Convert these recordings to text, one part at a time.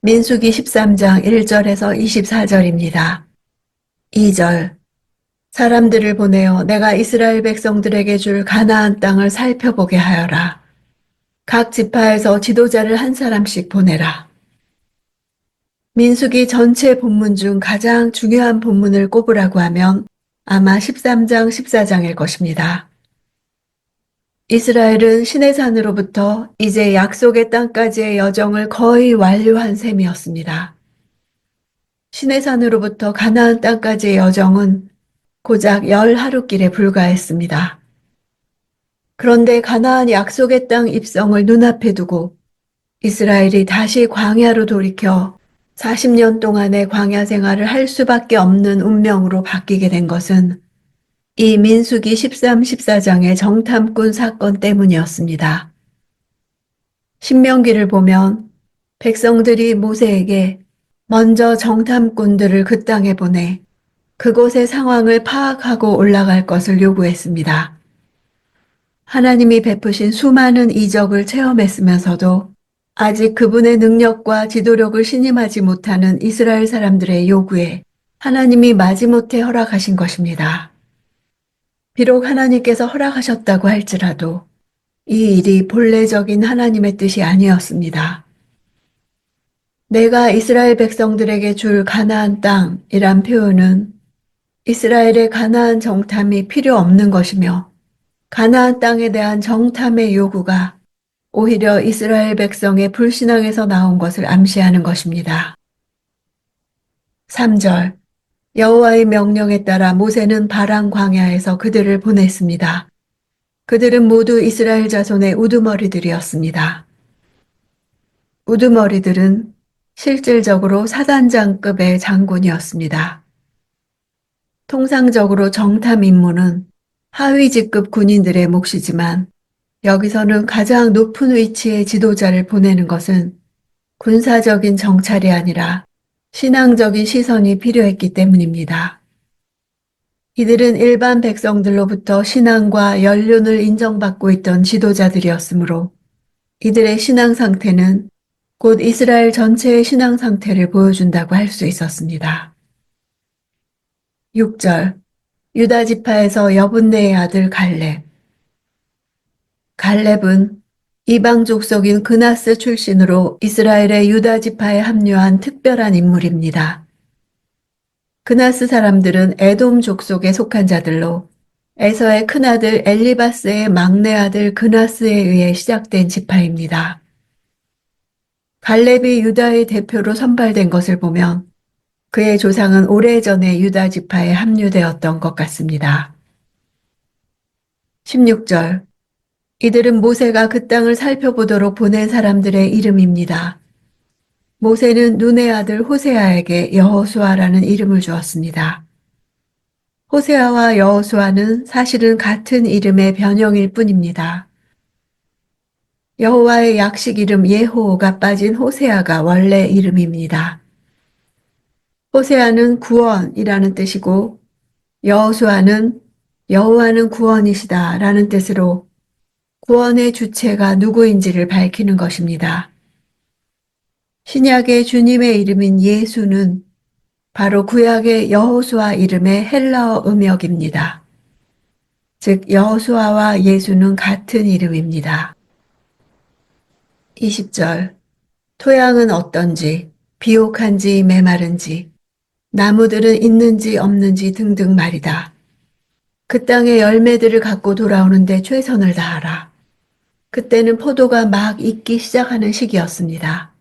민수기 13장 1절에서 24절입니다. 2절. 사람들을 보내어 내가 이스라엘 백성들에게 줄 가나안 땅을 살펴보게 하여라. 각 지파에서 지도자를 한 사람씩 보내라. 민수기 전체 본문 중 가장 중요한 본문을 꼽으라고 하면 아마 13장 14장일 것입니다. 이스라엘은 시내산으로부터 이제 약속의 땅까지의 여정을 거의 완료한 셈이었습니다. 시내산으로부터 가나안 땅까지의 여정은 고작 10하루길에 불과했습니다. 그런데 가나안 약속의 땅 입성을 눈앞에 두고 이스라엘이 다시 광야로 돌이켜 40년 동안의 광야 생활을 할 수밖에 없는 운명으로 바뀌게 된 것은 이 민수기 13, 14장의 정탐꾼 사건 때문이었습니다. 신명기를 보면 백성들이 모세에게 먼저 정탐꾼들을 그 땅에 보내 그곳의 상황을 파악하고 올라갈 것을 요구했습니다. 하나님이 베푸신 수많은 이적을 체험했으면서도 아직 그분의 능력과 지도력을 신임하지 못하는 이스라엘 사람들의 요구에 하나님이 마지못해 허락하신 것입니다. 비록 하나님께서 허락하셨다고 할지라도 이 일이 본래적인 하나님의 뜻이 아니었습니다. 내가 이스라엘 백성들에게 줄 가나안 땅이란 표현은 이스라엘의 가나안 정탐이 필요 없는 것이며 가나안 땅에 대한 정탐의 요구가 오히려 이스라엘 백성의 불신앙에서 나온 것을 암시하는 것입니다. 3절. 여호와의 명령에 따라 모세는 바람 광야에서 그들을 보냈습니다. 그들은 모두 이스라엘 자손의 우두머리들이었습니다. 우두머리들은 실질적으로 사단장급의 장군이었습니다. 통상적으로 정탐 임무는 하위 직급 군인들의 몫이지만 여기서는 가장 높은 위치의 지도자를 보내는 것은 군사적인 정찰이 아니라 신앙적인 시선이 필요했기 때문입니다. 이들은 일반 백성들로부터 신앙과 연륜을 인정받고 있던 지도자들이었으므로 이들의 신앙 상태는 곧 이스라엘 전체의 신앙 상태를 보여준다고 할 수 있었습니다. 6절. 유다 지파에서 여분네의 아들 갈렙. 갈렙은 이방 족속인 그나스 출신으로 이스라엘의 유다 지파에 합류한 특별한 인물입니다. 그나스 사람들은 에돔 족속에 속한 자들로 에서의 큰아들 엘리바스의 막내 아들 그나스에 의해 시작된 지파입니다. 갈렙이 유다의 대표로 선발된 것을 보면 그의 조상은 오래전에 유다 지파에 합류되었던 것 같습니다. 16절. 이들은 모세가 그 땅을 살펴보도록 보낸 사람들의 이름입니다. 모세는 눈의 아들 호세아에게 여호수아라는 이름을 주었습니다. 호세아와 여호수아는 사실은 같은 이름의 변형일 뿐입니다. 여호와의 약식 이름 예호가 빠진 호세아가 원래 이름입니다. 호세아는 구원이라는 뜻이고 여호수아는 여호와는 구원이시다 라는 뜻으로 구원의 주체가 누구인지를 밝히는 것입니다. 신약의 주님의 이름인 예수는 바로 구약의 여호수아 이름의 헬라어 음역입니다. 즉 여호수아와 예수는 같은 이름입니다. 20절. 토양은 어떤지, 비옥한지 메마른지, 나무들은 있는지 없는지 등등 말이다. 그 땅의 열매들을 갖고 돌아오는데 최선을 다하라. 그때는 포도가 막 익기 시작하는 시기였습니다.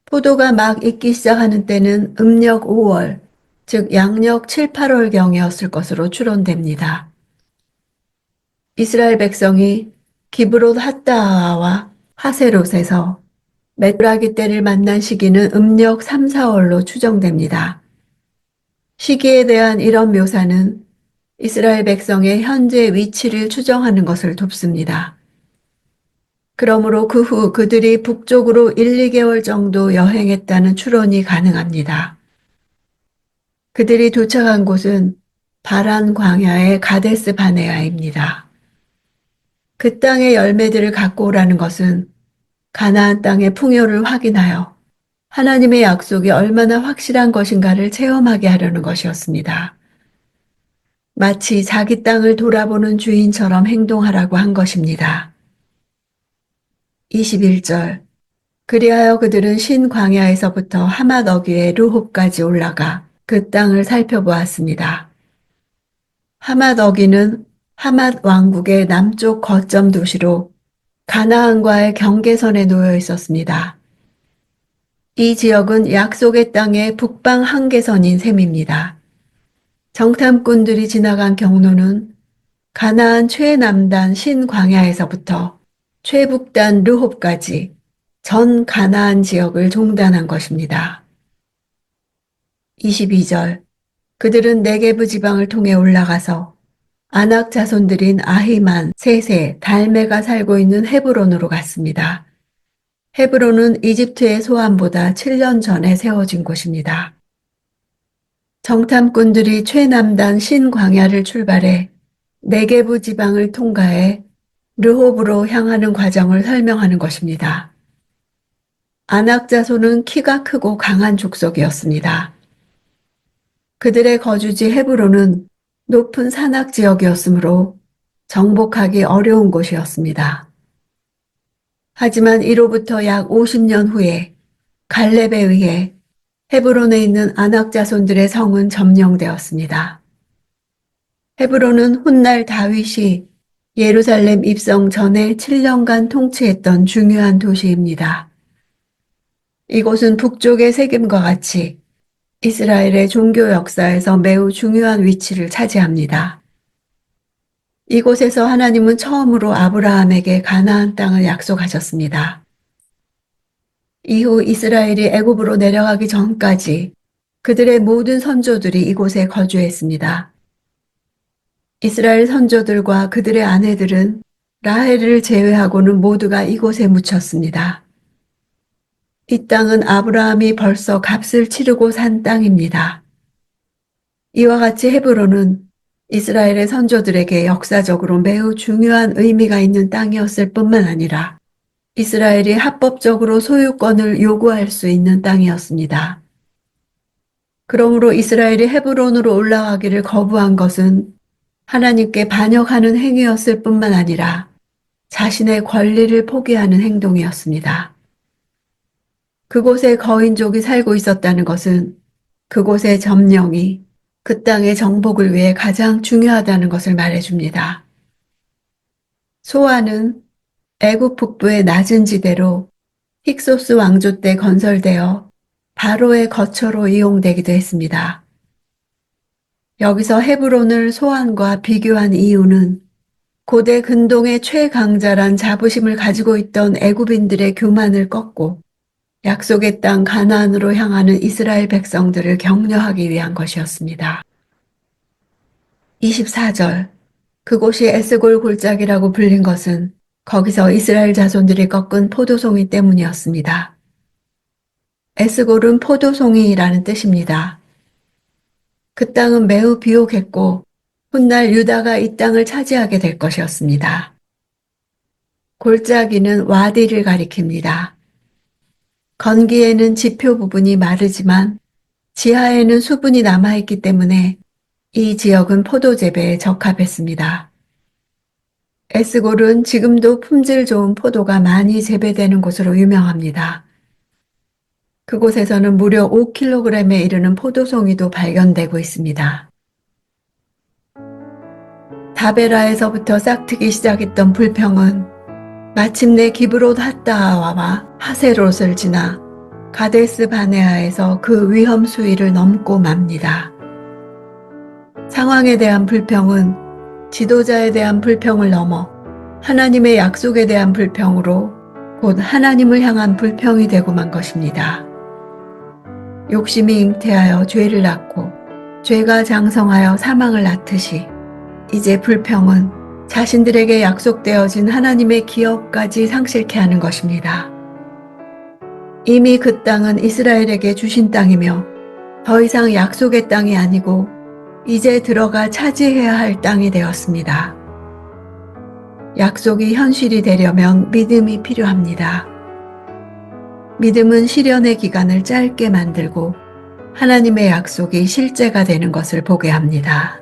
포도가 막 익기 시작하는 때는 음력 5월, 즉 양력 7, 8월경이었을 것으로 추론됩니다. 이스라엘 백성이 기브롯 핫다아와 하세롯에서 메뚜라기 떼를 만난 시기는 음력 3, 4월로 추정됩니다. 시기에 대한 이런 묘사는 이스라엘 백성의 현재 위치를 추정하는 것을 돕습니다. 그러므로 그 후 그들이 북쪽으로 1, 2개월 정도 여행했다는 추론이 가능합니다. 그들이 도착한 곳은 바란 광야의 가데스 바네아입니다. 그 땅의 열매들을 갖고 오라는 것은 가나안 땅의 풍요를 확인하여 하나님의 약속이 얼마나 확실한 것인가를 체험하게 하려는 것이었습니다. 마치 자기 땅을 돌아보는 주인처럼 행동하라고 한 것입니다. 21절. 그리하여 그들은 신 광야에서부터 하맛 어귀의 르홉까지 올라가 그 땅을 살펴보았습니다. 하맛 어귀는 하맛 왕국의 남쪽 거점 도시로 가나안과의 경계선에 놓여 있었습니다. 이 지역은 약속의 땅의 북방 한계선인 셈입니다. 정탐꾼들이 지나간 경로는 가나안 최남단 신광야에서부터 최북단 르홉까지 전 가나안 지역을 종단한 것입니다. 22절. 그들은 네게브 지방을 통해 올라가서 아낙 자손들인 아히만, 세세, 달메가 살고 있는 헤브론으로 갔습니다. 헤브론은 이집트의 소환보다 7년 전에 세워진 곳입니다. 정탐꾼들이 최남단 신광야를 출발해 네게브 지방을 통과해 르홉으로 향하는 과정을 설명하는 것입니다. 아낙 자손은 키가 크고 강한 족속이었습니다. 그들의 거주지 헤브론은 높은 산악 지역이었으므로 정복하기 어려운 곳이었습니다. 하지만 이로부터 약 50년 후에 갈렙에 의해 헤브론에 있는 아낙 자손들의 성은 점령되었습니다. 헤브론은 훗날 다윗이 예루살렘 입성 전에 7년간 통치했던 중요한 도시입니다. 이곳은 북쪽의 세겜과 같이 이스라엘의 종교 역사에서 매우 중요한 위치를 차지합니다. 이곳에서 하나님은 처음으로 아브라함에게 가나안 땅을 약속하셨습니다. 이후 이스라엘이 애굽으로 내려가기 전까지 그들의 모든 선조들이 이곳에 거주했습니다. 이스라엘 선조들과 그들의 아내들은 라헬을 제외하고는 모두가 이곳에 묻혔습니다. 이 땅은 아브라함이 벌써 값을 치르고 산 땅입니다. 이와 같이 헤브론은 이스라엘의 선조들에게 역사적으로 매우 중요한 의미가 있는 땅이었을 뿐만 아니라 이스라엘이 합법적으로 소유권을 요구할 수 있는 땅이었습니다. 그러므로 이스라엘이 헤브론으로 올라가기를 거부한 것은 하나님께 반역하는 행위였을 뿐만 아니라 자신의 권리를 포기하는 행동이었습니다. 그곳에 거인족이 살고 있었다는 것은 그곳의 점령이 그 땅의 정복을 위해 가장 중요하다는 것을 말해줍니다. 소아는 애굽 북부의 낮은 지대로 힉소스 왕조 때 건설되어 바로의 거처로 이용되기도 했습니다. 여기서 헤브론을 소안과 비교한 이유는 고대 근동의 최강자란 자부심을 가지고 있던 애굽인들의 교만을 꺾고 약속의 땅 가나안으로 향하는 이스라엘 백성들을 격려하기 위한 것이었습니다. 24절. 그곳이 에스골 골짜기라고 불린 것은 거기서 이스라엘 자손들이 꺾은 포도송이 때문이었습니다. 에스골은 포도송이라는 뜻입니다. 그 땅은 매우 비옥했고 훗날 유다가 이 땅을 차지하게 될 것이었습니다. 골짜기는 와디를 가리킵니다. 건기에는 지표 부분이 마르지만 지하에는 수분이 남아있기 때문에 이 지역은 포도 재배에 적합했습니다. 에스골은 지금도 품질 좋은 포도가 많이 재배되는 곳으로 유명합니다. 그곳에서는 무려 5kg에 이르는 포도송이도 발견되고 있습니다. 다베라에서부터 싹트기 시작했던 불평은 마침내 기브롯 핫다하와 하세롯을 지나 가데스 바네아에서 그 위험 수위를 넘고 맙니다. 상황에 대한 불평은 지도자에 대한 불평을 넘어 하나님의 약속에 대한 불평으로 곧 하나님을 향한 불평이 되고 만 것입니다. 욕심이 잉태하여 죄를 낳고 죄가 장성하여 사망을 낳듯이 이제 불평은 자신들에게 약속되어진 하나님의 기업까지 상실케 하는 것입니다. 이미 그 땅은 이스라엘에게 주신 땅이며 더 이상 약속의 땅이 아니고 이제 들어가 차지해야 할 땅이 되었습니다. 약속이 현실이 되려면 믿음이 필요합니다. 믿음은 시련의 기간을 짧게 만들고 하나님의 약속이 실제가 되는 것을 보게 합니다.